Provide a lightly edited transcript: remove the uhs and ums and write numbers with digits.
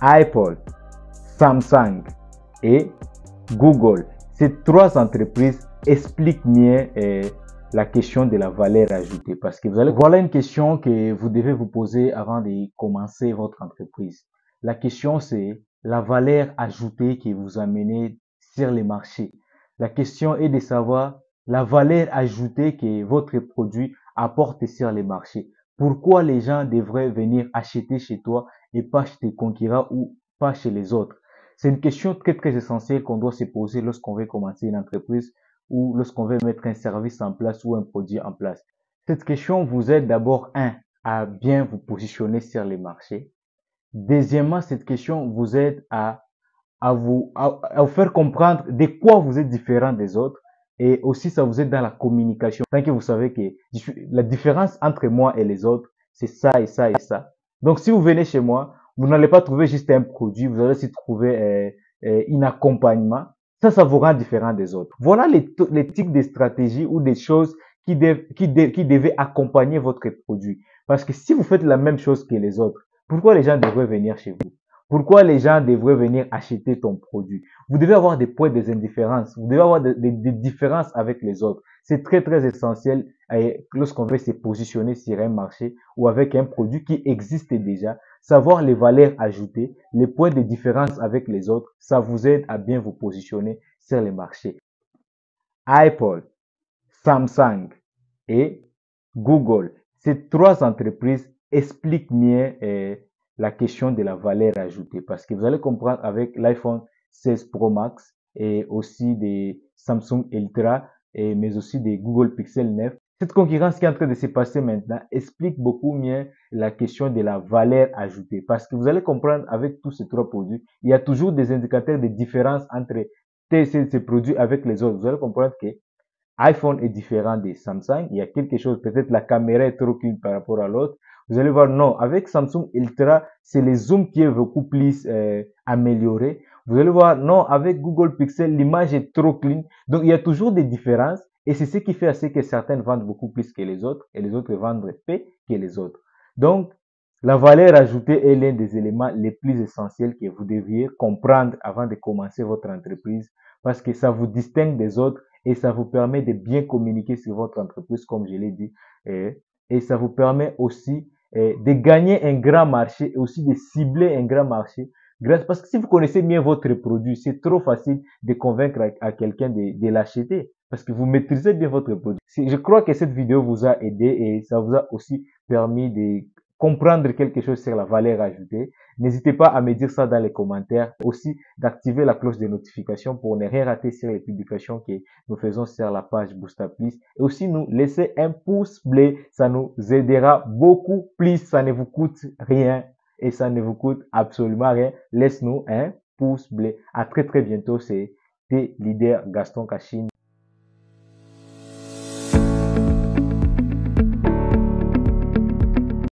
Apple, Samsung et Google. Ces trois entreprises expliquent mieux la question de la valeur ajoutée. Parce que voilà une question que vous devez vous poser avant de commencer votre entreprise. La question, c'est la valeur ajoutée que vous amenez sur les marchés. La question est de savoir la valeur ajoutée que votre produit apporte sur les marchés. Pourquoi les gens devraient venir acheter chez toi et pas chez tes concurrents ou pas chez les autres? C'est une question très très essentielle qu'on doit se poser lorsqu'on veut commencer une entreprise ou lorsqu'on veut mettre un service en place ou un produit en place. Cette question vous aide d'abord, à bien vous positionner sur les marchés. Deuxièmement, cette question vous aide à vous faire comprendre de quoi vous êtes différent des autres. Et aussi, ça vous aide dans la communication. Tant que vous savez que la différence entre moi et les autres, c'est ça et ça et ça. Donc, si vous venez chez moi, vous n'allez pas trouver juste un produit, vous allez aussi trouver un accompagnement. Ça vous rend différent des autres. Voilà les types de stratégies ou des choses qui devaient accompagner votre produit. Parce que si vous faites la même chose que les autres, pourquoi les gens devraient venir chez vous? Pourquoi les gens devraient venir acheter ton produit? Vous devez avoir des points de indifférence. Vous devez avoir des différences avec les autres. C'est très, très essentiel lorsqu'on veut se positionner sur un marché ou avec un produit qui existe déjà. Savoir les valeurs ajoutées, les points de différence avec les autres, ça vous aide à bien vous positionner sur les marchés. Apple, Samsung et Google. Ces trois entreprises expliquent mieux la question de la valeur ajoutée parce que vous allez comprendre avec l'iPhone 16 Pro Max et aussi des Samsung Ultra mais aussi des Google Pixel 9. Cette concurrence qui est en train de se passer maintenant explique beaucoup mieux la question de la valeur ajoutée parce que vous allez comprendre avec tous ces trois produits, il y a toujours des indicateurs de différence entre ces produits avec les autres. Vous allez comprendre que iPhone est différent des Samsung. Il y a quelque chose, peut-être la caméra est trop clean par rapport à l'autre. Vous allez voir, non, avec Samsung Ultra, c'est le zoom qui est beaucoup plus amélioré. Vous allez voir, non, avec Google Pixel, l'image est trop clean. Donc, il y a toujours des différences et c'est ce qui fait assez que certaines vendent beaucoup plus que les autres et les autres vendent peu que les autres. Donc, la valeur ajoutée est l'un des éléments les plus essentiels que vous deviez comprendre avant de commencer votre entreprise parce que ça vous distingue des autres et ça vous permet de bien communiquer sur votre entreprise, comme je l'ai dit, et ça vous permet aussi de gagner un grand marché et aussi de cibler un grand marché. Parce que si vous connaissez bien votre produit, c'est trop facile de convaincre à quelqu'un de l'acheter parce que vous maîtrisez bien votre produit. Je crois que cette vidéo vous a aidé et ça vous a aussi permis de comprendre quelque chose sur la valeur ajoutée. N'hésitez pas à me dire ça dans les commentaires. Aussi, d'activer la cloche de notification pour ne rien rater sur les publications que nous faisons sur la page Boostaplis. Et aussi, nous laisser un pouce bleu. Ça nous aidera beaucoup plus. Ça ne vous coûte rien et ça ne vous coûte absolument rien. Laisse-nous un pouce bleu. À très très bientôt. C'est tes leaders Gaston Cachine.